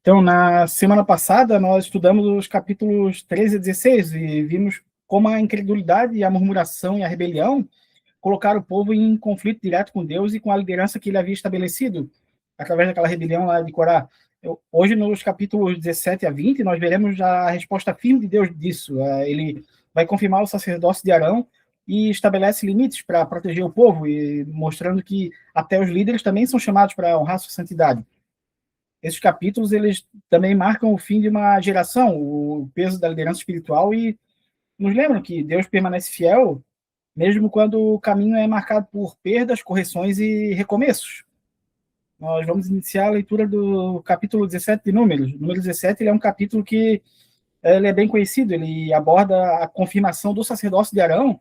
Então, na semana passada, nós estudamos os capítulos 13 a 16 e vimos como a incredulidade, a murmuração e a rebelião colocaram o povo em conflito direto com Deus e com a liderança que ele havia estabelecido através daquela rebelião lá de Corá. Hoje, nos capítulos 17 a 20, nós veremos a resposta firme de Deus disso. Ele vai confirmar o sacerdócio de Arão e estabelece limites para proteger o povo, e mostrando que até os líderes também são chamados para honrar sua santidade. Esses capítulos eles também marcam o fim de uma geração, o peso da liderança espiritual, e nos lembram que Deus permanece fiel mesmo quando o caminho é marcado por perdas, correções e recomeços. Nós vamos iniciar a leitura do capítulo 17 de Números. Número 17 ele é um capítulo que ele é bem conhecido, ele aborda a confirmação do sacerdócio de Arão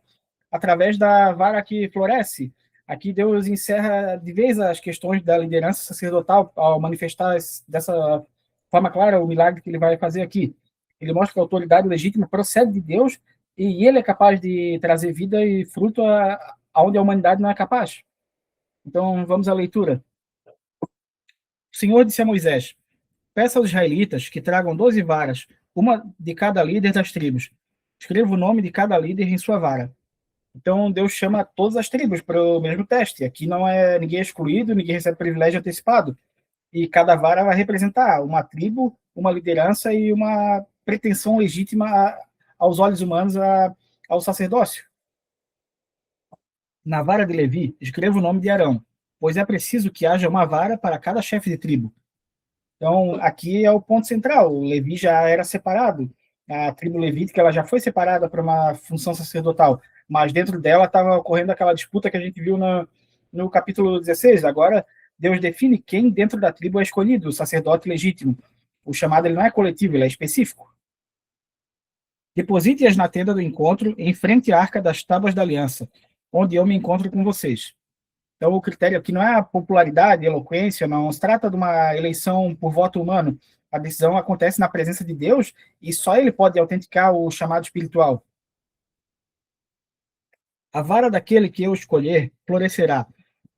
através da vara que floresce. Aqui Deus encerra de vez as questões da liderança sacerdotal ao manifestar dessa forma clara o milagre que ele vai fazer aqui. Ele mostra que a autoridade legítima procede de Deus e ele é capaz de trazer vida e fruto aonde a humanidade não é capaz. Então, vamos à leitura. O Senhor disse a Moisés: peça aos israelitas que tragam 12 varas, uma de cada líder das tribos. Escreva o nome de cada líder em sua vara. Então, Deus chama todas as tribos para o mesmo teste. Aqui não é ninguém excluído, ninguém recebe privilégio antecipado. E cada vara vai representar uma tribo, uma liderança e uma pretensão legítima aos olhos humanos ao sacerdócio. Na vara de Levi, escreva o nome de Arão, pois é preciso que haja uma vara para cada chefe de tribo. Então, aqui é o ponto central. O Levi já era separado. A tribo levítica ela já foi separada para uma função sacerdotal, mas dentro dela estava ocorrendo aquela disputa que a gente viu no capítulo 16. Agora, Deus define quem dentro da tribo é escolhido, o sacerdote legítimo. O chamado ele não é coletivo, ele é específico. Deposite-as na tenda do encontro, em frente à arca das tábuas da aliança, onde eu me encontro com vocês. Então, o critério aqui não é a popularidade, a eloquência, não se trata de uma eleição por voto humano. A decisão acontece na presença de Deus e só ele pode autenticar o chamado espiritual. A vara daquele que eu escolher florescerá.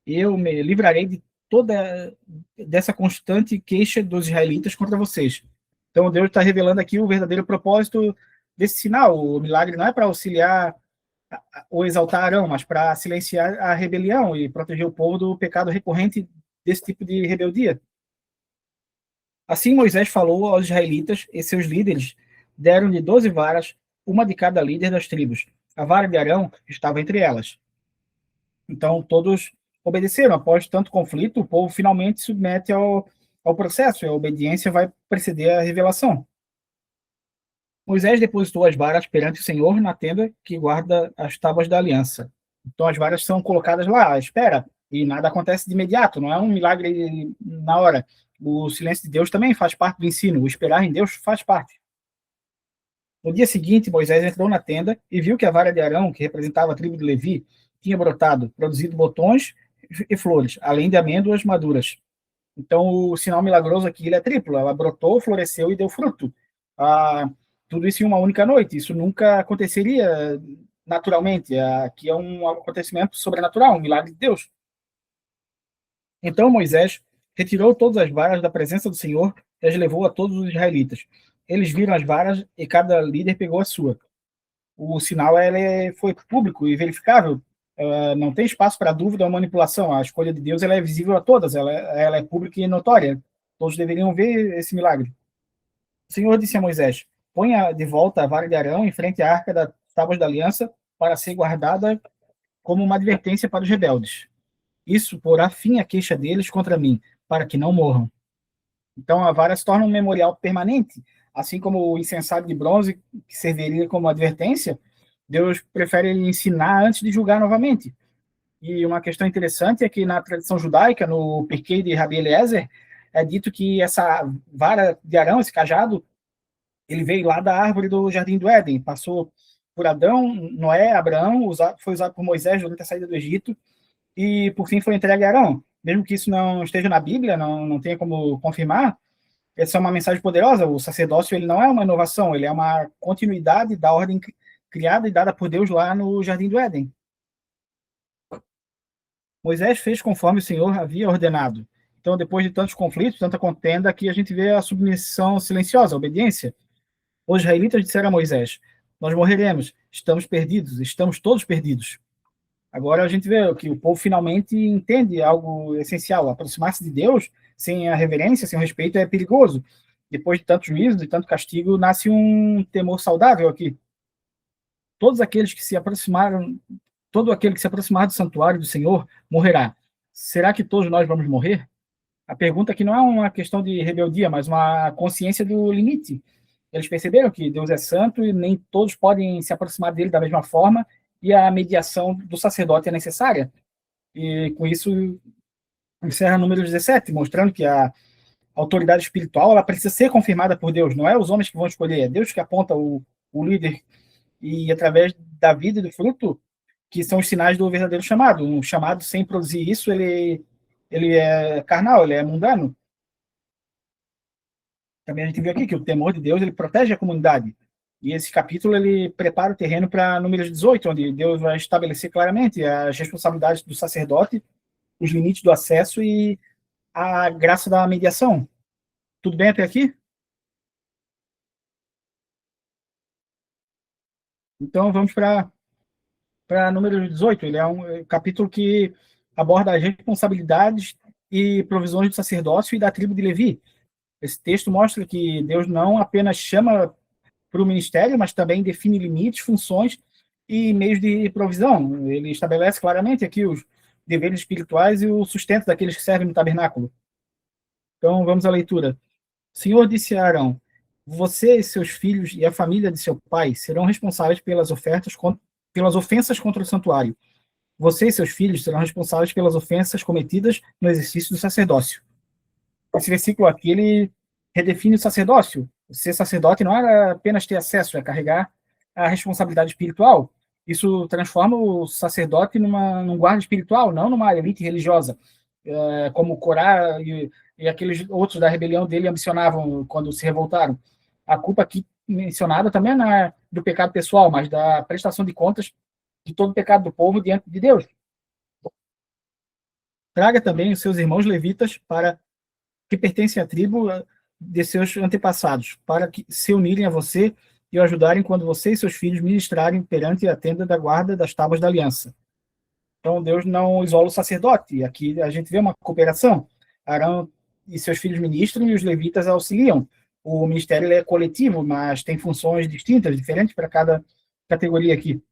Eu me livrarei de toda dessa constante queixa dos israelitas contra vocês. Então, Deus está revelando aqui o verdadeiro propósito desse sinal. O milagre não é para auxiliar ou exaltar Arão, mas para silenciar a rebelião e proteger o povo do pecado recorrente desse tipo de rebeldia. Assim Moisés falou aos israelitas e seus líderes deram-lhe 12 varas, uma de cada líder das tribos. A vara de Arão estava entre elas. Então todos obedeceram. Após tanto conflito, o povo finalmente se submete ao processo, e a obediência vai preceder a revelação. Moisés depositou as varas perante o Senhor na tenda que guarda as tábuas da aliança. Então as varas são colocadas lá à espera, e nada acontece de imediato, não é um milagre na hora. O silêncio de Deus também faz parte do ensino, o esperar em Deus faz parte. No dia seguinte, Moisés entrou na tenda e viu que a vara de Arão, que representava a tribo de Levi, tinha brotado, produzido botões e flores, além de amêndoas maduras. Então o sinal milagroso aqui ele é triplo, ela brotou, floresceu e deu fruto. Tudo isso em uma única noite. Isso nunca aconteceria naturalmente. Aqui é um acontecimento sobrenatural, um milagre de Deus. Então Moisés retirou todas as varas da presença do Senhor e as levou a todos os israelitas. Eles viram as varas e cada líder pegou a sua. O sinal foi público e verificável. Não tem espaço para dúvida ou manipulação. A escolha de Deus ela é visível a todas. Ela é pública e notória. Todos deveriam ver esse milagre. O Senhor disse a Moisés: ponha de volta a vara de Arão em frente à arca das tábuas da aliança para ser guardada como uma advertência para os rebeldes. Isso porá fim à queixa deles contra mim, para que não morram. Então a vara se torna um memorial permanente, assim como o incensário de bronze que serviria como advertência. Deus prefere ensinar antes de julgar novamente. E uma questão interessante é que na tradição judaica, no Pirkei de Rabi Eliezer, é dito que essa vara de Arão, esse cajado, ele veio lá da árvore do Jardim do Éden, passou por Adão, Noé, Abraão, foi usado por Moisés durante a saída do Egito, e por fim foi entregue a Arão. Mesmo que isso não esteja na Bíblia, não tenha como confirmar, essa é uma mensagem poderosa. O sacerdócio ele não é uma inovação, ele é uma continuidade da ordem criada e dada por Deus lá no Jardim do Éden. Moisés fez conforme o Senhor havia ordenado. Então, depois de tantos conflitos, tanta contenda, aqui a gente vê a submissão silenciosa, a obediência. Os israelitas disseram a Moisés: nós morreremos, estamos perdidos, estamos todos perdidos. Agora a gente vê que o povo finalmente entende algo essencial. Aproximar-se de Deus sem a reverência, sem o respeito, é perigoso. Depois de tanto juízo, de tanto castigo, nasce um temor saudável aqui. Todos aqueles que se aproximaram, todo aquele que se aproximar do santuário do Senhor morrerá. Será que todos nós vamos morrer? A pergunta aqui não é uma questão de rebeldia, mas uma consciência do limite. Eles perceberam que Deus é santo e nem todos podem se aproximar dele da mesma forma, e a mediação do sacerdote é necessária. E com isso encerra número 17, mostrando que a autoridade espiritual ela precisa ser confirmada por Deus. Não é os homens que vão escolher, é Deus que aponta o líder, e através da vida e do fruto que são os sinais do verdadeiro chamado. Um chamado sem produzir isso, ele é carnal, ele é mundano. Também a gente viu aqui que o temor de Deus ele protege a comunidade. E esse capítulo ele prepara o terreno para Números 18, onde Deus vai estabelecer claramente as responsabilidades do sacerdote, os limites do acesso e a graça da mediação. Tudo bem até aqui? Então vamos para Números 18. Ele é um capítulo que aborda as responsabilidades e provisões do sacerdócio e da tribo de Levi. Esse texto mostra que Deus não apenas chama para o ministério, mas também define limites, funções e meios de provisão. Ele estabelece claramente aqui os deveres espirituais e o sustento daqueles que servem no tabernáculo. Então, vamos à leitura. O Senhor disse a Arão: você, seus filhos e a família de seu pai serão responsáveis pelas ofensas contra o santuário. Você e seus filhos serão responsáveis pelas ofensas cometidas no exercício do sacerdócio. Esse versículo aqui, ele redefine o sacerdócio. Ser sacerdote não é apenas ter acesso, é carregar a responsabilidade espiritual. Isso transforma o sacerdote num guarda espiritual, não numa elite religiosa, como Corá e aqueles outros da rebelião dele ambicionavam quando se revoltaram. A culpa aqui mencionada também não é do pecado pessoal, mas da prestação de contas de todo o pecado do povo diante de Deus. Traga também os seus irmãos levitas para que pertencem à tribo de seus antepassados, para que se unirem a você e o ajudarem quando você e seus filhos ministrarem perante a tenda da guarda das tábuas da aliança. Então, Deus não isola o sacerdote. Aqui a gente vê uma cooperação. Arão e seus filhos ministram e os levitas auxiliam. O ministério é coletivo, mas tem funções distintas, diferentes para cada categoria aqui.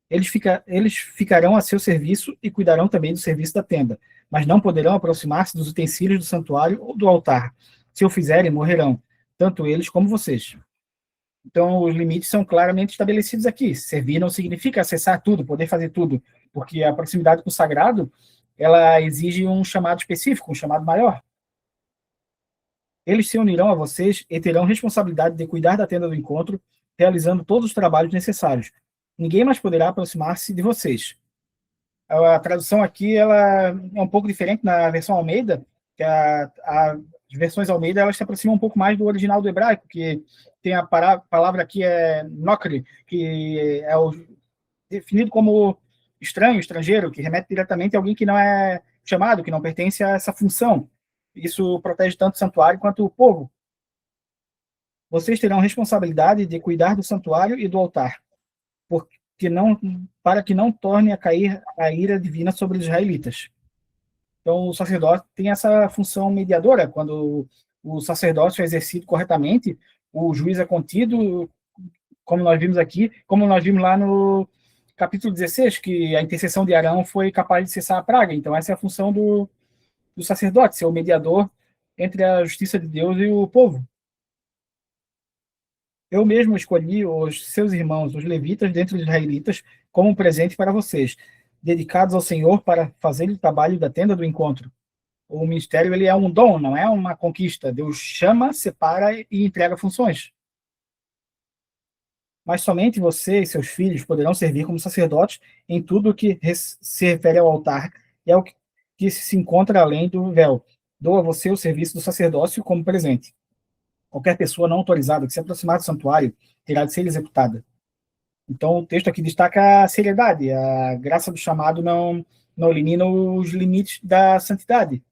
Eles ficarão a seu serviço e cuidarão também do serviço da tenda, mas não poderão aproximar-se dos utensílios do santuário ou do altar. Se o fizerem, morrerão, tanto eles como vocês. Então, os limites são claramente estabelecidos aqui. Servir não significa acessar tudo, poder fazer tudo, porque a proximidade com o sagrado, ela exige um chamado específico, um chamado maior. Eles se unirão a vocês e terão responsabilidade de cuidar da tenda do encontro, realizando todos os trabalhos necessários. Ninguém mais poderá aproximar-se de vocês. A tradução aqui ela é um pouco diferente na versão Almeida, que as versões Almeida elas se aproximam um pouco mais do original do hebraico, que tem a palavra aqui é nokri, que é definido como estranho, estrangeiro, que remete diretamente a alguém que não é chamado, que não pertence a essa função. Isso protege tanto o santuário quanto o povo. Vocês terão responsabilidade de cuidar do santuário e do altar, para que não torne a cair a ira divina sobre os israelitas. Então, o sacerdote tem essa função mediadora. Quando o sacerdócio é exercido corretamente, o juiz é contido, como nós vimos aqui, como nós vimos lá no capítulo 16, que a intercessão de Arão foi capaz de cessar a praga. Então, essa é a função do sacerdote, ser o mediador entre a justiça de Deus e o povo. Eu mesmo escolhi os seus irmãos, os levitas, dentre os israelitas, como um presente para vocês, dedicados ao Senhor para fazer o trabalho da tenda do encontro. O ministério ele é um dom, não é uma conquista. Deus chama, separa e entrega funções. Mas somente você e seus filhos poderão servir como sacerdotes em tudo o que se refere ao altar e ao que se encontra além do véu. Dou a você o serviço do sacerdócio como presente. Qualquer pessoa não autorizada que se aproximar do santuário terá de ser executada. Então, o texto aqui destaca a seriedade. A graça do chamado não elimina os limites da santidade.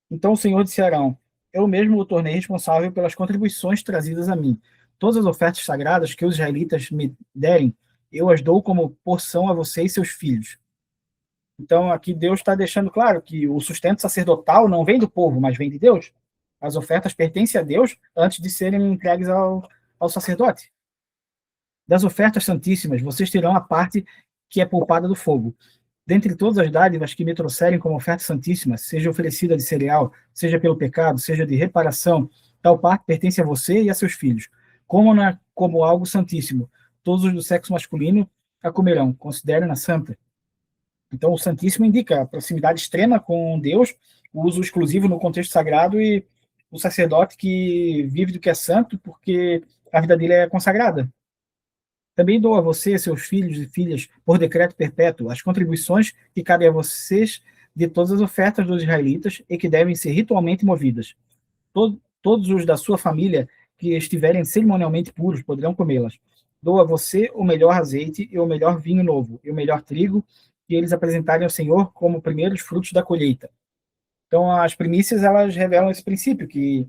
Então o Senhor disse a Arão: eu mesmo o tornei responsável pelas contribuições trazidas a mim. Todas as ofertas sagradas que os israelitas me derem, eu as dou como porção a você e seus filhos. Então aqui Deus está deixando claro que o sustento sacerdotal não vem do povo, mas vem de Deus. As ofertas pertencem a Deus antes de serem entregues ao sacerdote. Das ofertas santíssimas, vocês terão a parte que é poupada do fogo. Dentre todas as dádivas que me trouxerem como oferta santíssima, seja oferecida de cereal, seja pelo pecado, seja de reparação, tal parte pertence a você e a seus filhos, como algo santíssimo. Todos os do sexo masculino a comerão, considerem-na santa. Então, o santíssimo indica a proximidade extrema com Deus, o uso exclusivo no contexto sagrado e o sacerdote que vive do que é santo, porque a vida dele é consagrada. Também dou a você, seus filhos e filhas, por decreto perpétuo, as contribuições que cabem a vocês de todas as ofertas dos israelitas e que devem ser ritualmente movidas. Todos os da sua família que estiverem cerimonialmente puros poderão comê-las. Dou a você o melhor azeite e o melhor vinho novo, e o melhor trigo, que eles apresentarem ao Senhor como primeiros frutos da colheita. Então, as primícias, elas revelam esse princípio, que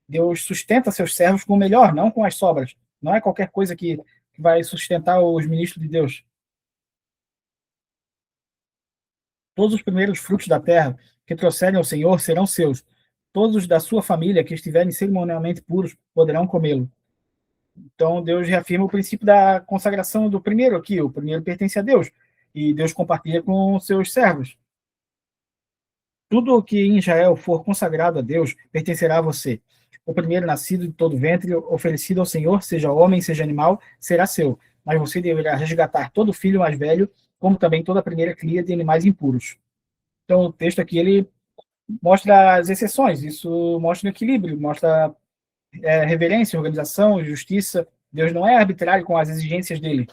Deus sustenta seus servos com o melhor, não com as sobras. Não é qualquer coisa que vai sustentar os ministros de Deus. Todos os primeiros frutos da terra que trouxerem ao Senhor serão seus. Todos os da sua família que estiverem cerimonialmente puros poderão comê-lo. Então, Deus reafirma o princípio da consagração do primeiro aqui. O primeiro pertence a Deus. E Deus compartilha com os seus servos. Tudo o que em Israel for consagrado a Deus pertencerá a você. O primeiro nascido de todo ventre, oferecido ao Senhor, seja homem, seja animal, será seu. Mas você deverá resgatar todo filho mais velho, como também toda a primeira cria de animais impuros. Então, o texto aqui, ele mostra as exceções. Isso mostra o equilíbrio, mostra reverência, organização, justiça. Deus não é arbitrário com as exigências dele.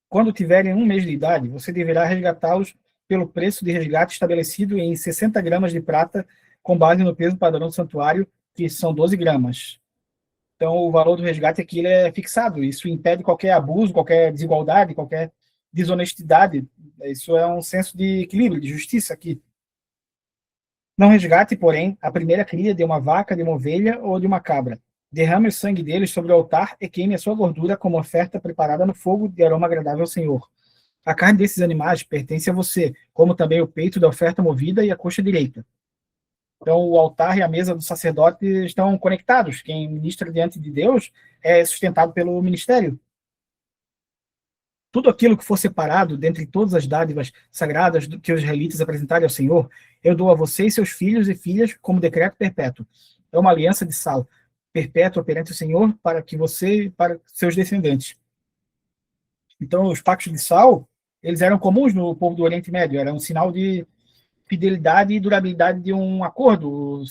Quando tiverem 1 mês de idade, você deverá resgatá-los pelo preço de resgate estabelecido em 60 gramas de prata, com base no peso padrão do santuário, que são 12 gramas. Então, o valor do resgate aqui ele é fixado. Isso impede qualquer abuso, qualquer desigualdade, qualquer desonestidade. Isso é um senso de equilíbrio, de justiça aqui. Não resgate, porém, a primeira cria de uma vaca, de uma ovelha ou de uma cabra. Derrame o sangue deles sobre o altar e queime a sua gordura como oferta preparada no fogo de aroma agradável ao Senhor. A carne desses animais pertence a você, como também o peito da oferta movida e a coxa direita. Então, o altar e a mesa do sacerdote estão conectados. Quem ministra diante de Deus é sustentado pelo ministério. Tudo aquilo que for separado dentre todas as dádivas sagradas que os israelitas apresentarem ao Senhor, eu dou a você e seus filhos e filhas como decreto perpétuo. É uma aliança de sal, perpétua perante o Senhor, para que você e para seus descendentes. Então, os pactos de sal, eles eram comuns no povo do Oriente Médio, era um sinal de fidelidade e durabilidade de um acordo.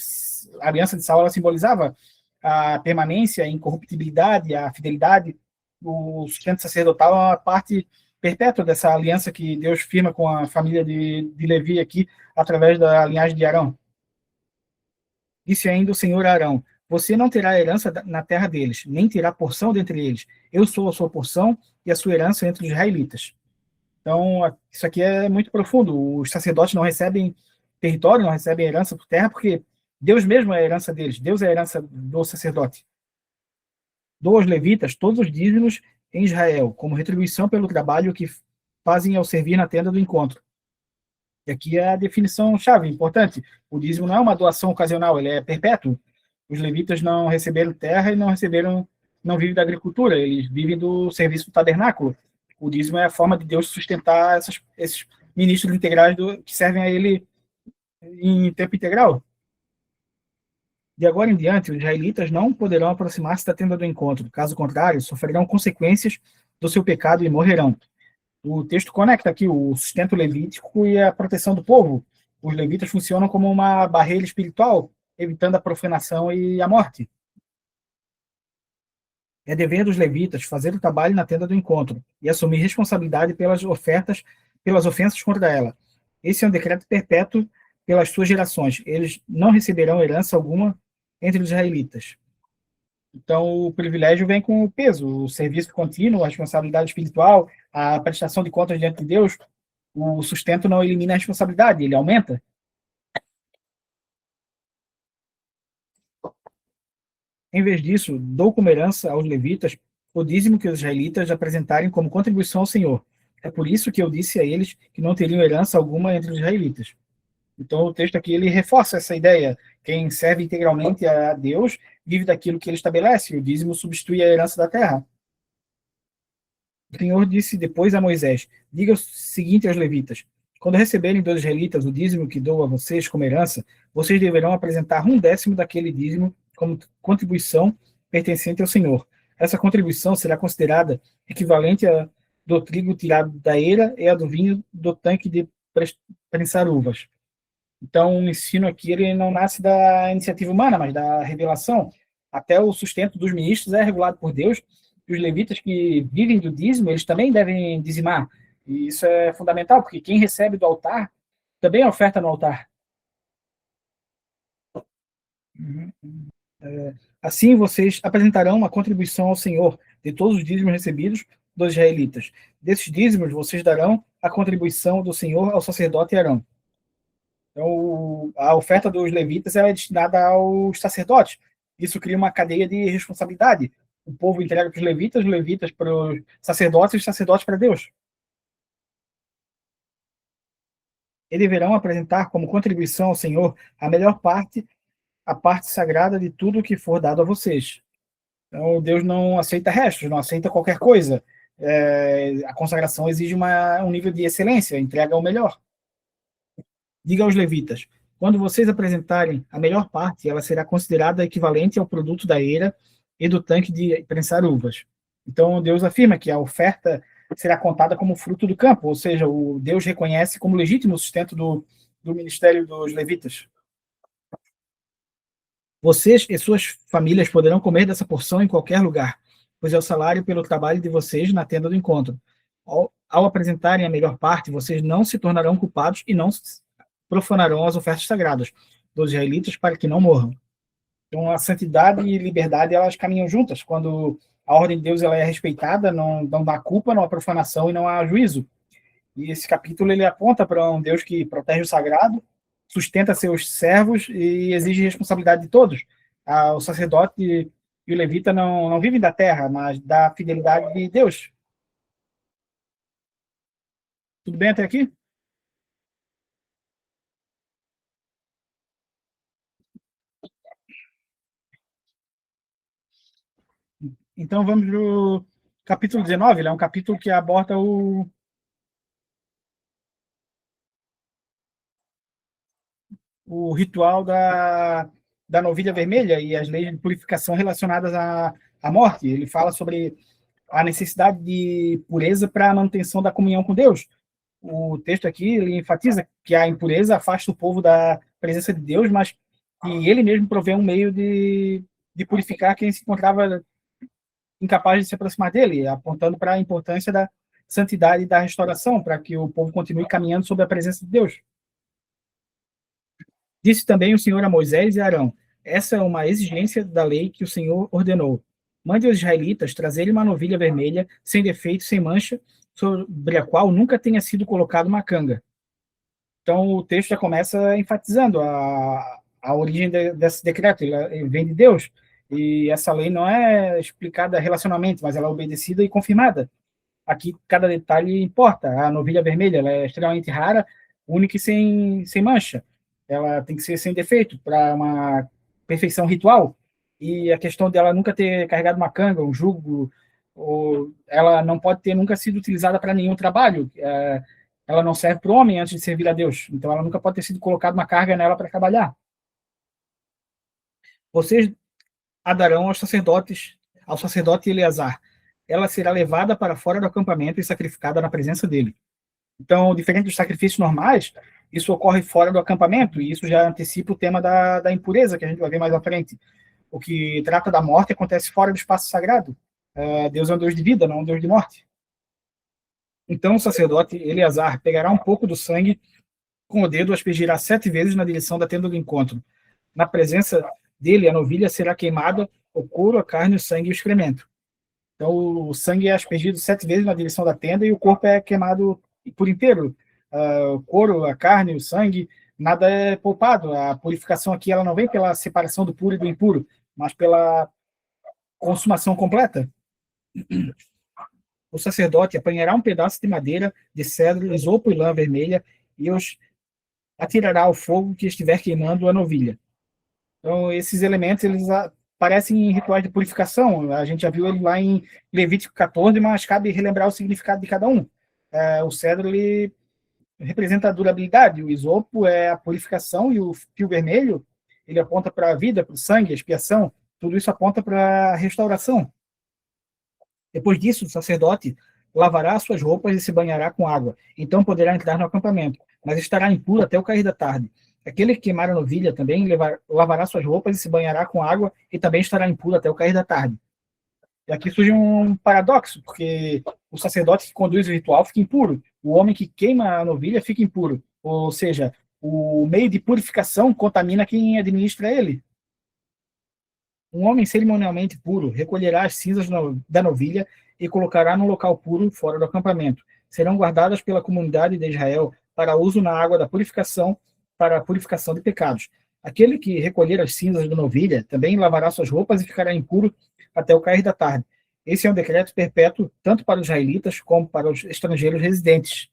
A aliança de sal ela simbolizava a permanência, a incorruptibilidade, a fidelidade. O sustento sacerdotal é uma parte perpétua dessa aliança que Deus firma com a família de Levi aqui, através da linhagem de Arão. Disse ainda o Senhor a Arão: você não terá herança na terra deles, nem terá porção dentre eles. Eu sou a sua porção e a sua herança entre os israelitas. Então, isso aqui é muito profundo. Os sacerdotes não recebem território, não recebem herança por terra, porque Deus mesmo é a herança deles. Deus é a herança do sacerdote. Dou aos levitas todos os dízimos em Israel, como retribuição pelo trabalho que fazem ao servir na tenda do encontro. E aqui é a definição chave, importante. O dízimo não é uma doação ocasional, ele é perpétuo. Os levitas não receberam terra e não vivem da agricultura, eles vivem do serviço do tabernáculo. O dízimo é a forma de Deus sustentar esses ministros integrais que servem a ele em tempo integral. De agora em diante, os israelitas não poderão aproximar-se da tenda do encontro. Caso contrário, sofrerão consequências do seu pecado e morrerão. O texto conecta aqui o sustento levítico e a proteção do povo. Os levitas funcionam como uma barreira espiritual, evitando a profanação e a morte. É dever dos levitas fazer o trabalho na tenda do encontro e assumir responsabilidade pelas ofensas contra ela. Esse é um decreto perpétuo pelas suas gerações. Eles não receberão herança alguma entre os israelitas. Então, o privilégio vem com o peso, o serviço contínuo, a responsabilidade espiritual, a prestação de contas diante de Deus. O sustento não elimina a responsabilidade, ele aumenta. Em vez disso, dou como herança aos levitas o dízimo que os israelitas apresentarem como contribuição ao Senhor. É por isso que eu disse a eles que não teriam herança alguma entre os israelitas. Então, o texto aqui ele reforça essa ideia. Quem serve integralmente a Deus vive daquilo que ele estabelece. O dízimo substitui a herança da terra. O Senhor disse depois a Moisés: diga o seguinte aos levitas: quando receberem dos israelitas o dízimo que dou a vocês como herança, vocês deverão apresentar 1/10 daquele dízimo como contribuição pertencente ao Senhor. Essa contribuição será considerada equivalente a do trigo tirado da eira e a do vinho do tanque de prensar uvas. Então, o ensino aqui ele não nasce da iniciativa humana, mas da revelação. Até o sustento dos ministros é regulado por Deus, e os levitas que vivem do dízimo, eles também devem dizimar. E isso é fundamental, porque quem recebe do altar também oferta no altar. Assim, vocês apresentarão uma contribuição ao Senhor de todos os dízimos recebidos dos israelitas. Desses dízimos, vocês darão a contribuição do Senhor ao sacerdote Arão. Então, a oferta dos levitas é destinada aos sacerdotes. Isso cria uma cadeia de responsabilidade. O povo entrega para os levitas para os sacerdotes e os sacerdotes para Deus. Eles deverão apresentar como contribuição ao Senhor a melhor parte, a parte sagrada de tudo que for dado a vocês. Então, Deus não aceita restos, não aceita qualquer coisa. A consagração exige um nível de excelência, entrega o melhor. Diga aos levitas: quando vocês apresentarem a melhor parte, ela será considerada equivalente ao produto da eira e do tanque de prensar uvas. Então, Deus afirma que a oferta será contada como fruto do campo, ou seja, o Deus reconhece como legítimo o sustento do ministério dos levitas. Vocês e suas famílias poderão comer dessa porção em qualquer lugar, pois é o salário pelo trabalho de vocês na tenda do encontro. Ao apresentarem a melhor parte, vocês não se tornarão culpados e não profanarão as ofertas sagradas dos israelitas para que não morram. Então, a santidade e liberdade, elas caminham juntas. Quando a ordem de Deus ela é respeitada, não há culpa, não há profanação e não há juízo. E esse capítulo ele aponta para um Deus que protege o sagrado, sustenta seus servos e exige responsabilidade de todos. O sacerdote e o levita não vivem da terra, mas da fidelidade de Deus. Tudo bem até aqui? Então vamos para o capítulo 19, é um capítulo que aborda o ritual da novilha vermelha e as leis de purificação relacionadas à morte. Ele fala sobre a necessidade de pureza para a manutenção da comunhão com Deus. O texto aqui ele enfatiza que a impureza afasta o povo da presença de Deus, mas que ele mesmo provê um meio de purificar quem se encontrava incapaz de se aproximar dele, apontando para a importância da santidade e da restauração, para que o povo continue caminhando sob a presença de Deus. Disse também o Senhor a Moisés e a Arão: essa é uma exigência da lei que o Senhor ordenou. Mande os israelitas trazerem uma novilha vermelha, sem defeito, sem mancha, sobre a qual nunca tenha sido colocada uma canga. Então, o texto já começa enfatizando a origem desse decreto. Ele vem de Deus. E essa lei não é explicada relacionalmente, mas ela é obedecida e confirmada. Aqui, cada detalhe importa. A novilha vermelha ela é extremamente rara, única e sem mancha. Ela tem que ser sem defeito para uma perfeição ritual. E a questão dela nunca ter carregado uma canga, um jugo, ou ela não pode ter nunca sido utilizada para nenhum trabalho. Ela não serve para o homem antes de servir a Deus. Então, ela nunca pode ter sido colocada uma carga nela para trabalhar. Vocês a darão ao sacerdote Eleazar. Ela será levada para fora do acampamento e sacrificada na presença dele. Então, diferente dos sacrifícios normais, isso ocorre fora do acampamento, e isso já antecipa o tema da impureza, que a gente vai ver mais à frente. O que trata da morte acontece fora do espaço sagrado. Deus é um Deus de vida, não um Deus de morte. Então, o sacerdote Eleazar pegará um pouco do sangue com o dedo, aspergirá 7 vezes na direção da tenda do encontro. Na presença dele, a novilha será queimada, o couro, a carne, o sangue e o excremento. Então, o sangue é aspergido 7 vezes na direção da tenda e o corpo é queimado por inteiro. O couro, a carne, o sangue, nada é poupado. A purificação aqui ela não vem pela separação do puro e do impuro, mas pela consumação completa, o sacerdote apanhará um pedaço de madeira, de cedro, isopo e lã vermelha e os atirará ao fogo que estiver queimando a novilha. Então, esses elementos, eles aparecem em rituais de purificação. A gente já viu ele lá em Levítico 14, mas cabe relembrar o significado de cada um. O cedro, ele representa a durabilidade, o isopo é a purificação e o fio vermelho, ele aponta para a vida, para o sangue, a expiação. Tudo isso aponta para a restauração. Depois disso, o sacerdote lavará suas roupas e se banhará com água. Então poderá entrar no acampamento, mas estará impuro até o cair da tarde. Aquele que queimar a novilha também lavará suas roupas e se banhará com água e também estará impuro até o cair da tarde. E aqui surge um paradoxo, porque o sacerdote que conduz o ritual fica impuro, o homem que queima a novilha fica impuro. Ou seja, o meio de purificação contamina quem administra ele. Um homem cerimonialmente puro recolherá as cinzas da novilha e colocará no local puro fora do acampamento. Serão guardadas pela comunidade de Israel para uso na água da purificação, para a purificação de pecados. Aquele que recolher as cinzas da novilha também lavará suas roupas e ficará impuro até o cair da tarde. Esse é um decreto perpétuo tanto para os israelitas como para os estrangeiros residentes.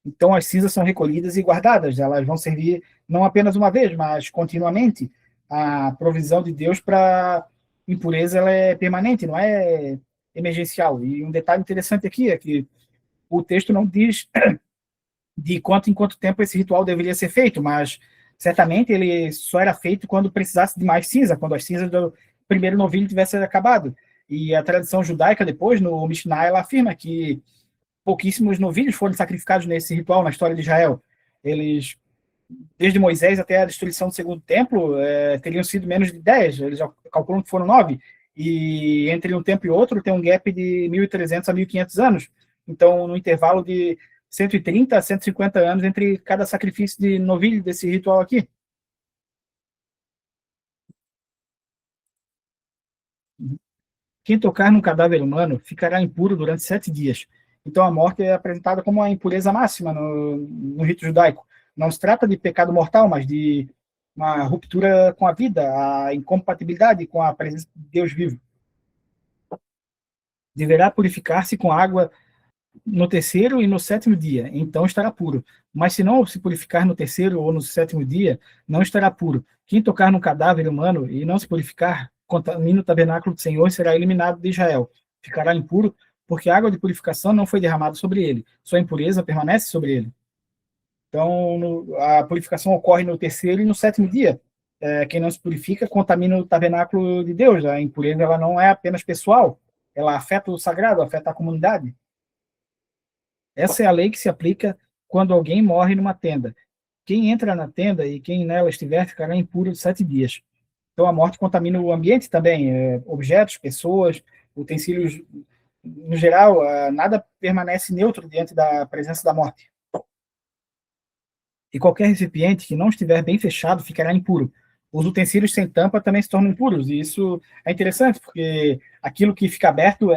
Então as cinzas são recolhidas e guardadas, elas vão servir não apenas uma vez, mas continuamente. A provisão de Deus para impureza ela é permanente, não é emergencial. E um detalhe interessante aqui é que o texto não diz de quanto em quanto tempo esse ritual deveria ser feito, mas certamente ele só era feito quando precisasse de mais cinza, quando as cinzas do primeiro novilho tivessem acabado. E a tradição judaica depois, no Mishnah, ela afirma que pouquíssimos novilhos foram sacrificados nesse ritual na história de Israel. Eles desde Moisés até a destruição do segundo templo, teriam sido menos de 10, eles já calculam que foram 9, e entre um tempo e outro tem um gap de 1.300 a 1.500 anos, então no intervalo de 130 a 150 anos entre cada sacrifício de novilho desse ritual aqui. Quem tocar num cadáver humano ficará impuro durante 7 dias. Então a morte é apresentada como a impureza máxima no rito judaico. Não se trata de pecado mortal, mas de uma ruptura com a vida, a incompatibilidade com a presença de Deus vivo. Deverá purificar-se com água no terceiro e no sétimo dia, então estará puro. Mas se não se purificar no terceiro ou no sétimo dia, não estará puro. Quem tocar no cadáver humano e não se purificar, contamina o tabernáculo do Senhor e será eliminado de Israel. Ficará impuro, porque a água de purificação não foi derramada sobre ele. Sua impureza permanece sobre ele. Então, a purificação ocorre no terceiro e no sétimo dia. Quem não se purifica contamina o tabernáculo de Deus. A impureza ela não é apenas pessoal, ela afeta o sagrado, afeta a comunidade. Essa é a lei que se aplica quando alguém morre numa tenda. Quem entra na tenda e quem nela estiver ficará impuro 7 dias. Então, a morte contamina o ambiente também, objetos, pessoas, utensílios, no geral, nada permanece neutro diante da presença da morte. E qualquer recipiente que não estiver bem fechado ficará impuro. Os utensílios sem tampa também se tornam impuros, e isso é interessante, porque aquilo que fica aberto,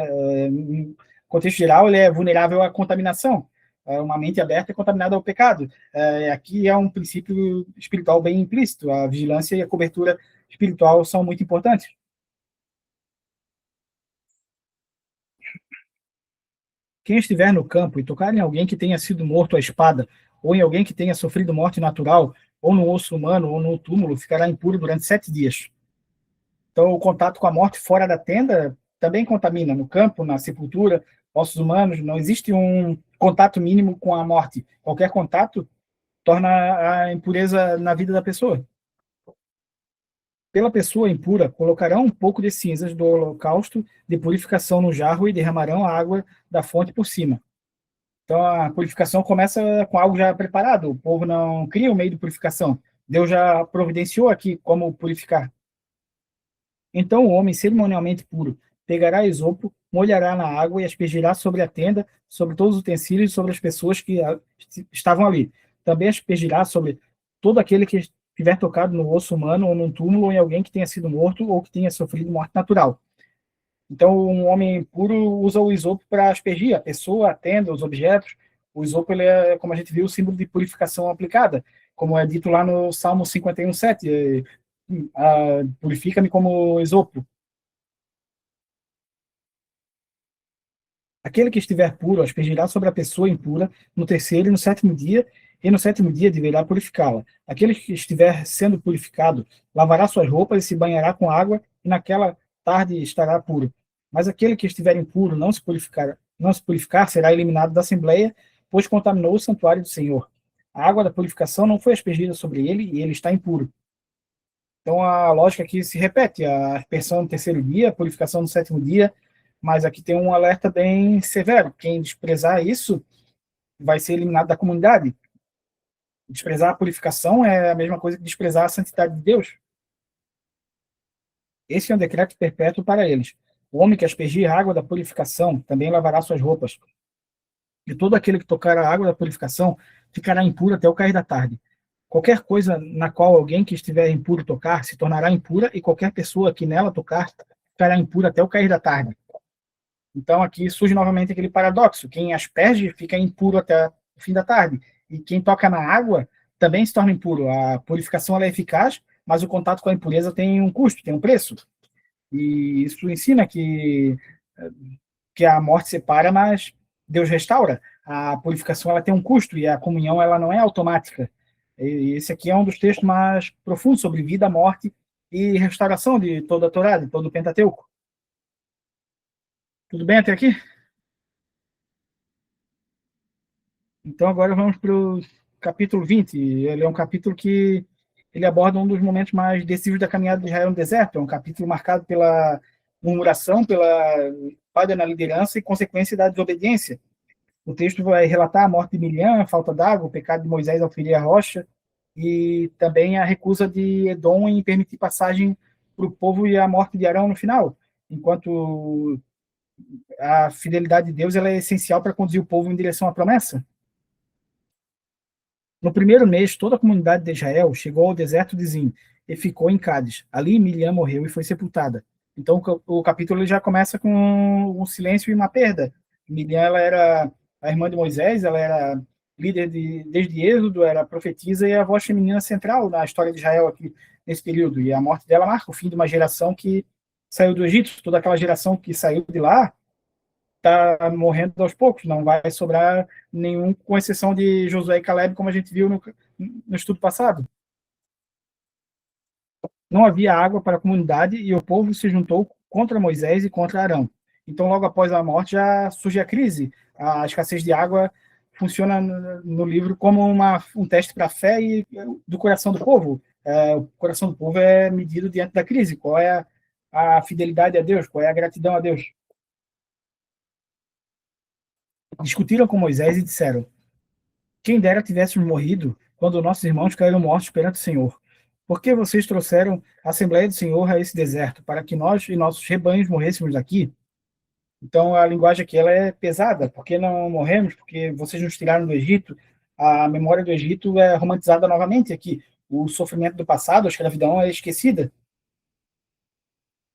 no contexto geral, ele é vulnerável à contaminação. Uma mente aberta é contaminada ao pecado. Aqui é um princípio espiritual bem implícito. A vigilância e a cobertura espiritual são muito importantes. Quem estiver no campo e tocar em alguém que tenha sido morto à espada, ou em alguém que tenha sofrido morte natural, ou no osso humano, ou no túmulo, ficará impuro durante 7 dias. Então, o contato com a morte fora da tenda também contamina. No campo, na sepultura, ossos humanos, não existe um contato mínimo com a morte. Qualquer contato torna a impureza na vida da pessoa. Pela pessoa impura, colocarão um pouco de cinzas do holocausto de purificação no jarro e derramarão a água da fonte por cima. Então, a purificação começa com algo já preparado. O povo não cria um meio de purificação. Deus já providenciou aqui como purificar. Então o homem cerimonialmente puro pegará esopo, molhará na água e aspergirá sobre a tenda, sobre todos os utensílios e sobre as pessoas que estavam ali. Também aspergirá sobre todo aquele que tiver tocado no osso humano ou num túmulo ou em alguém que tenha sido morto ou que tenha sofrido morte natural. Então um homem puro usa o isopo para aspergir a pessoa, a tenda, os objetos. O isopo, ele é, como a gente viu, o símbolo de purificação aplicada, como é dito lá no Salmo 51:7, purifica-me como esopo. Aquele que estiver puro aspergirá sobre a pessoa impura no terceiro e no sétimo dia, e no sétimo dia deverá purificá-la. Aquele que estiver sendo purificado lavará suas roupas e se banhará com água, e naquela tarde estará puro. Mas aquele que estiver impuro não se purificar será eliminado da assembleia, pois contaminou o santuário do Senhor. A água da purificação não foi aspergida sobre ele, e ele está impuro. Então a lógica aqui se repete, a aspersão no terceiro dia, a purificação no sétimo dia, mas aqui tem um alerta bem severo. Quem desprezar isso vai ser eliminado da comunidade. Desprezar a purificação é a mesma coisa que desprezar a santidade de Deus. Esse é um decreto perpétuo para eles. O homem que aspergir a água da purificação também lavará suas roupas. E todo aquele que tocar a água da purificação ficará impuro até o cair da tarde. Qualquer coisa na qual alguém que estiver impuro tocar se tornará impura, e qualquer pessoa que nela tocar ficará impura até o cair da tarde. Então aqui surge novamente aquele paradoxo: quem asperge fica impuro até o fim da tarde, e quem toca na água também se torna impuro. A purificação ela é eficaz, mas o contato com a impureza tem um custo, tem um preço. E isso ensina que a morte separa, mas Deus restaura. A purificação ela tem um custo, e a comunhão ela não é automática. E esse aqui é um dos textos mais profundos sobre vida, morte e restauração de toda a Torá, de todo o Pentateuco. Tudo bem até aqui? Então agora vamos para o capítulo 20. Ele é um capítulo que ele aborda um dos momentos mais decisivos da caminhada de Israel no deserto. É um capítulo marcado pela murmuração, pela falha na liderança e consequência da desobediência. O texto vai relatar a morte de Miriam, a falta d'água, o pecado de Moisés ao ferir a rocha, e também a recusa de Edom em permitir passagem para o povo, e a morte de Arão no final. Enquanto a fidelidade de Deus ela é essencial para conduzir o povo em direção à promessa. No primeiro mês, toda a comunidade de Israel chegou ao deserto de Zim e ficou em Cádiz. Ali, Miriam morreu e foi sepultada. Então, o capítulo já começa com um silêncio e uma perda. Miriam ela era a irmã de Moisés, ela era líder desde Êxodo, era profetisa e a voz feminina central na história de Israel aqui nesse período. E a morte dela marca o fim de uma geração que saiu do Egito. Toda aquela geração que saiu de lá está morrendo aos poucos, não vai sobrar nenhum, com exceção de Josué e Caleb, como a gente viu no estudo passado. Não havia água para a comunidade e o povo se juntou contra Moisés e contra Arão. Então, logo após a morte, já surge a crise. A escassez de água funciona no livro como um teste para a fé e do coração do povo. O coração do povo é medido diante da crise. Qual é a fidelidade a Deus? Qual é a gratidão a Deus? Discutiram com Moisés e disseram: quem dera tivéssemos morrido quando nossos irmãos caíram mortos perante o Senhor. Por que vocês trouxeram a Assembleia do Senhor a esse deserto, para que nós e nossos rebanhos morrêssemos aqui? Então, a linguagem aqui ela é pesada. Por que não morremos? Porque vocês nos tiraram do Egito. A memória do Egito é romantizada novamente aqui. O sofrimento do passado, a escravidão, é esquecida.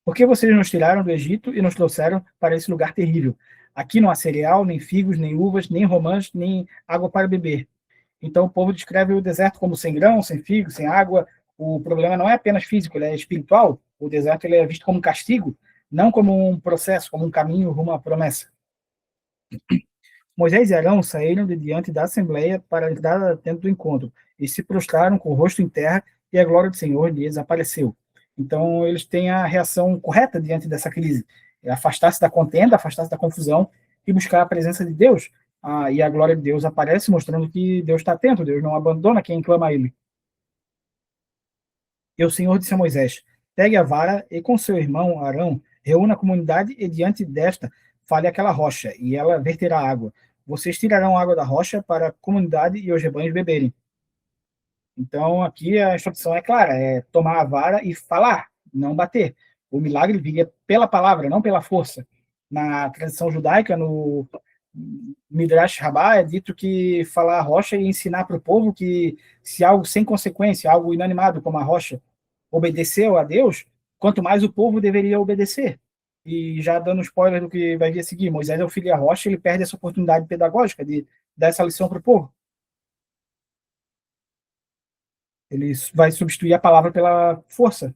Por que vocês nos tiraram do Egito e nos trouxeram para esse lugar terrível? Aqui não há cereal, nem figos, nem uvas, nem romãs, nem água para beber. Então, o povo descreve o deserto como sem grão, sem figo, sem água. O problema não é apenas físico, ele é espiritual. O deserto ele é visto como um castigo, não como um processo, como um caminho rumo à promessa. Moisés e Arão saíram de diante da assembleia para entrar na tenda do encontro e se prostraram com o rosto em terra, e a glória do Senhor lhes apareceu. Então, eles têm a reação correta diante dessa crise: afastar-se da contenda, afastar-se da confusão e buscar a presença de Deus. E a glória de Deus aparece, mostrando que Deus está atento, Deus não abandona quem clama a Ele. E o Senhor disse a Moisés: pegue a vara e com seu irmão Arão reúna a comunidade, e diante desta fale aquela rocha, e ela verterá água. Vocês tirarão água da rocha para a comunidade e os rebanhos beberem. Então, aqui a instrução é clara: é tomar a vara e falar, não bater. O milagre viria pela palavra, não pela força. Na tradição judaica, no Midrash Rabbah, é dito que falar a rocha e ensinar para o povo que se algo sem consequência, algo inanimado como a rocha, obedeceu a Deus, quanto mais o povo deveria obedecer. E já dando spoiler do que vai vir a seguir, Moisés é o filho da rocha, ele perde essa oportunidade pedagógica de dar essa lição para o povo. Ele vai substituir a palavra pela força.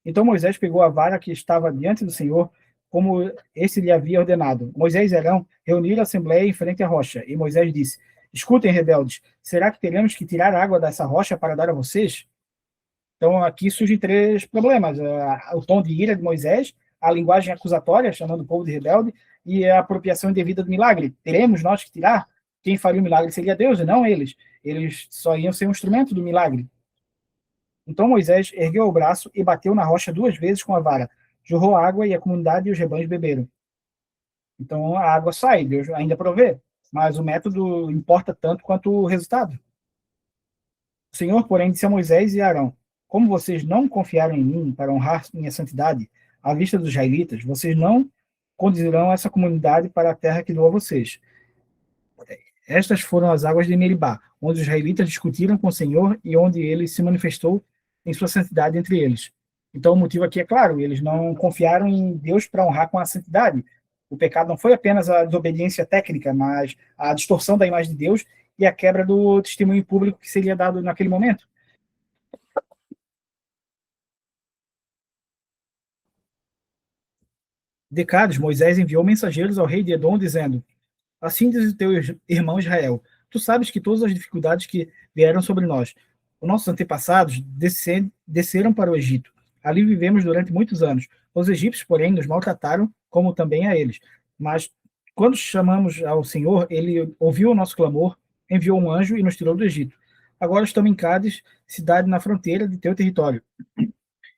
Então Moisés pegou a vara que estava diante do Senhor, como esse lhe havia ordenado. Moisés e Arão reuniram a assembleia em frente à rocha, e Moisés disse: escutem, rebeldes, será que teremos que tirar água dessa rocha para dar a vocês? Então, aqui surgem três problemas: o tom de ira de Moisés, a linguagem acusatória, chamando o povo de rebelde, e a apropriação indevida do milagre. Teremos nós que tirar? Quem faria o milagre seria Deus, e não eles. Eles só iam ser um instrumento do milagre. Então Moisés ergueu o braço e bateu na rocha 2 vezes com a vara. Jorrou água e a comunidade e os rebanhos beberam. Então a água sai, Deus ainda provê, mas o método importa tanto quanto o resultado. O Senhor, porém, disse a Moisés e a Arão: como vocês não confiaram em mim para honrar minha santidade à vista dos israelitas, vocês não conduzirão essa comunidade para a terra que dou a vocês. Estas foram as águas de Meribá, onde os israelitas discutiram com o Senhor e onde ele se manifestou em sua santidade entre eles. Então o motivo aqui é claro: eles não confiaram em Deus para honrar com a santidade. O pecado não foi apenas a desobediência técnica, mas a distorção da imagem de Deus e a quebra do testemunho público que seria dado naquele momento. Decados, Moisés enviou mensageiros ao rei de Edom, dizendo: assim diz o teu irmão Israel: tu sabes que todas as dificuldades que vieram sobre nós, os nossos antepassados desceram para o Egito. Ali vivemos durante muitos anos. Os egípcios, porém, nos maltrataram, como também a eles. Mas quando chamamos ao Senhor, ele ouviu o nosso clamor, enviou um anjo e nos tirou do Egito. Agora estamos em Cádiz, cidade na fronteira de teu território.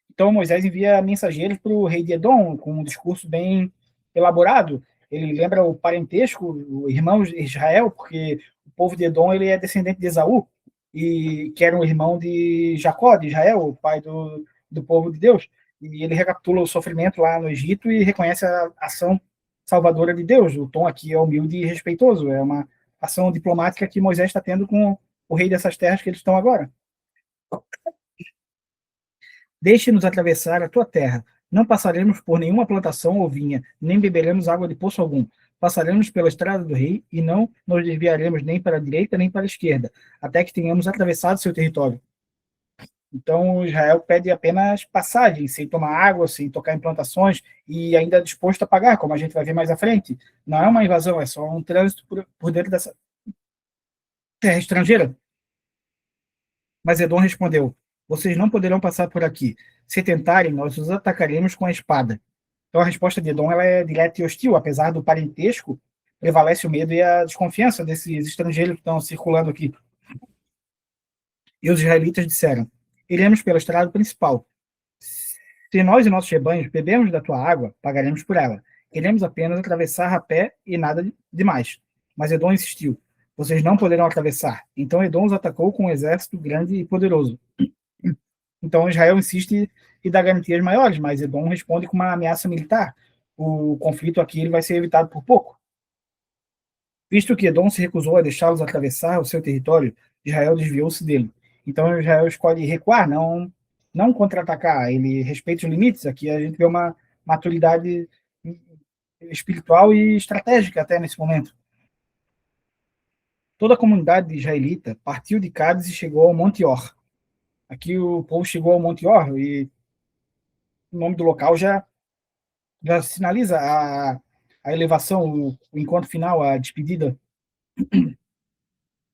Então Moisés envia mensageiros para o rei de Edom, com um discurso bem elaborado. Ele lembra o parentesco, o irmão de Israel, porque o povo de Edom ele é descendente de Esaú, e que era um irmão de Jacó, de Israel, o pai do povo de Deus. E ele recapitula o sofrimento lá no Egito e reconhece a ação salvadora de Deus. O tom aqui é humilde e respeitoso, é uma ação diplomática que Moisés está tendo com o rei dessas terras que eles estão agora. Deixe-nos atravessar a tua terra. Não passaremos por nenhuma plantação ou vinha, nem beberemos água de poço algum. Passaremos pela estrada do rei e não nos desviaremos nem para a direita nem para a esquerda, até que tenhamos atravessado seu território. Então Israel pede apenas passagem, sem tomar água, sem tocar em plantações e ainda disposto a pagar, como a gente vai ver mais à frente. Não é uma invasão, é só um trânsito por dentro dessa terra estrangeira. Mas Edom respondeu: vocês não poderão passar por aqui. Se tentarem, nós os atacaremos com a espada. Então a resposta de Edom ela é direta e hostil, apesar do parentesco, prevalece o medo e a desconfiança desses estrangeiros que estão circulando aqui. E os israelitas disseram: iremos pela estrada principal. Se nós e nossos rebanhos bebemos da tua água, pagaremos por ela. Queremos apenas atravessar a pé e nada demais. Mas Edom insistiu: vocês não poderão atravessar. Então Edom os atacou com um exército grande e poderoso. Então Israel insiste e dá garantias maiores, mas Edom responde com uma ameaça militar. O conflito aqui ele vai ser evitado por pouco. Visto que Edom se recusou a deixá-los atravessar o seu território, Israel desviou-se dele. Então Israel escolhe recuar, não contra-atacar. Ele respeita os limites. Aqui a gente vê uma maturidade espiritual e estratégica até nesse momento. Toda a comunidade israelita partiu de Cádiz e chegou ao Monte Or. Aqui o povo chegou ao Monte Or e o nome do local já sinaliza a elevação, o encontro final, a despedida.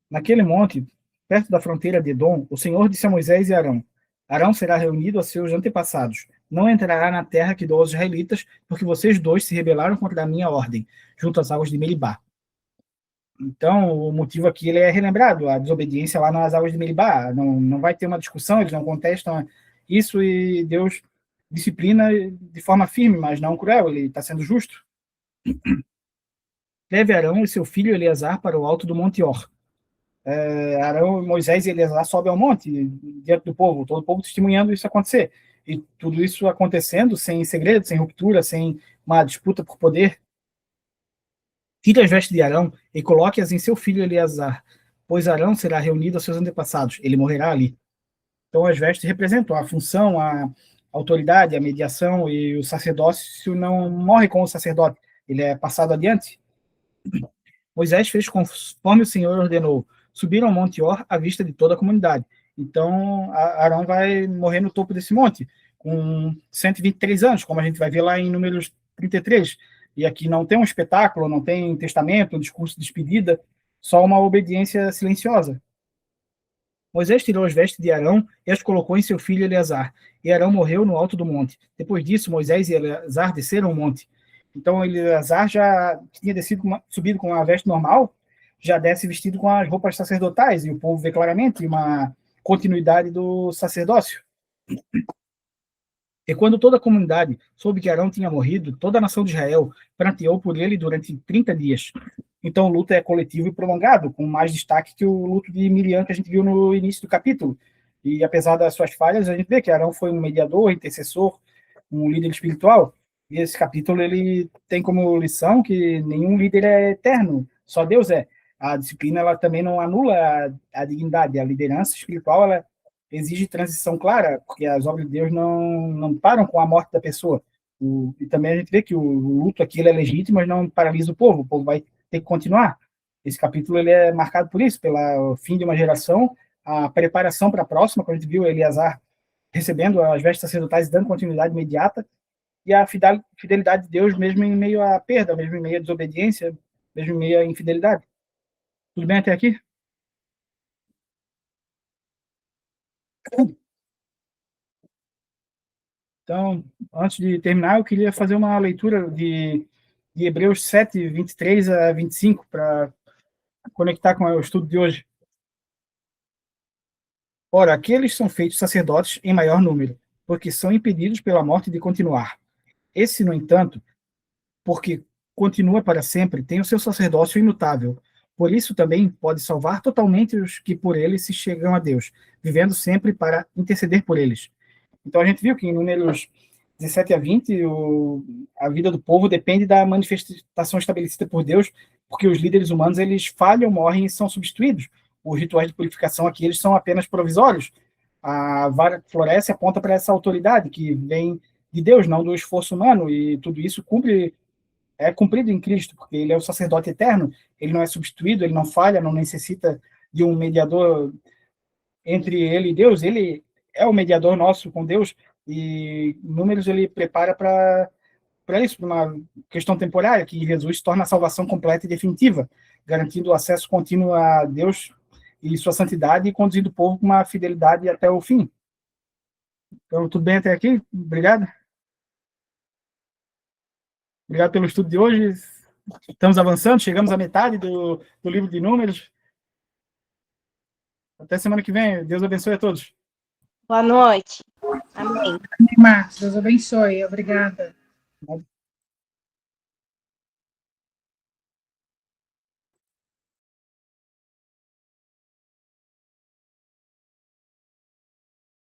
Naquele monte, perto da fronteira de Edom, o Senhor disse a Moisés e Arão: Arão será reunido a seus antepassados. Não entrará na terra que dou aos israelitas, porque vocês dois se rebelaram contra a minha ordem, junto às águas de Meribá. Então, o motivo aqui ele é relembrado, a desobediência lá nas águas de Meribá. Não vai ter uma discussão, eles não contestam isso e Deus disciplina de forma firme, mas não cruel, ele está sendo justo. Leve Arão e seu filho Eleazar para o alto do Monte Or. Arão, Moisés e Eleazar sobem ao monte, diante do povo, todo o povo testemunhando isso acontecer. E tudo isso acontecendo sem segredo, sem ruptura, sem uma disputa por poder. Tire as vestes de Arão e coloque-as em seu filho Eleazar, pois Arão será reunido a seus antepassados, ele morrerá ali. Então as vestes representam a função, a autoridade, a mediação, e o sacerdócio não morre com o sacerdote, ele é passado adiante. Moisés fez conforme o Senhor ordenou, subiram ao Monte Or à vista de toda a comunidade. Então Arão vai morrer no topo desse monte, com 123 anos, como a gente vai ver lá em Números 33. E aqui não tem um espetáculo, não tem testamento, um discurso de despedida, só uma obediência silenciosa. Moisés tirou as vestes de Arão e as colocou em seu filho Eleazar. E Arão morreu no alto do monte. Depois disso, Moisés e Eleazar desceram o monte. Então, Eleazar já tinha subido com a veste normal, já desce vestido com as roupas sacerdotais, e o povo vê claramente uma continuidade do sacerdócio. E quando toda a comunidade soube que Arão tinha morrido, toda a nação de Israel pranteou por ele durante 30 dias. Então, o luto é coletivo e prolongado, com mais destaque que o luto de Miriam, que a gente viu no início do capítulo. E apesar das suas falhas, a gente vê que Arão foi um mediador, intercessor, um líder espiritual. E esse capítulo ele tem como lição que nenhum líder é eterno, só Deus é. A disciplina ela também não anula a dignidade, a liderança espiritual ela exige transição clara, porque as obras de Deus não param com a morte da pessoa. E também a gente vê que o luto aqui ele é legítimo, mas não paralisa o povo vai ter que continuar. Esse capítulo ele é marcado por isso, pelo fim de uma geração, a preparação para a próxima, quando a gente viu Eleazar recebendo as vestes sacerdotais e dando continuidade imediata, e a fidelidade de Deus mesmo em meio à perda, mesmo em meio à desobediência, mesmo em meio à infidelidade. Tudo bem até aqui? Então, antes de terminar, eu queria fazer uma leitura de Hebreus 7, 23 a 25, para conectar com o estudo de hoje. Ora, aqueles são feitos sacerdotes em maior número, porque são impedidos pela morte de continuar. Esse, no entanto, porque continua para sempre, tem o seu sacerdócio imutável. Por isso também pode salvar totalmente os que por ele se chegam a Deus, vivendo sempre para interceder por eles. Então a gente viu que em Números 17 a 20, a vida do povo depende da manifestação estabelecida por Deus, porque os líderes humanos eles falham, morrem e são substituídos. Os rituais de purificação aqui eles são apenas provisórios. A vara que floresce aponta para essa autoridade que vem de Deus, não do esforço humano, e tudo isso é cumprido em Cristo, porque ele é o sacerdote eterno, ele não é substituído, ele não falha, não necessita de um mediador entre ele e Deus, ele é o mediador nosso com Deus, e Números ele prepara para isso, para uma questão temporária, que Jesus torna a salvação completa e definitiva, garantindo o acesso contínuo a Deus e sua santidade e conduzindo o povo com uma fidelidade até o fim. Então, tudo bem até aqui? Obrigado. Obrigado pelo estudo de hoje. Estamos avançando, chegamos à metade do livro de Números. Até semana que vem. Deus abençoe a todos. Boa noite. Amém. Marcos, Deus abençoe. Obrigada.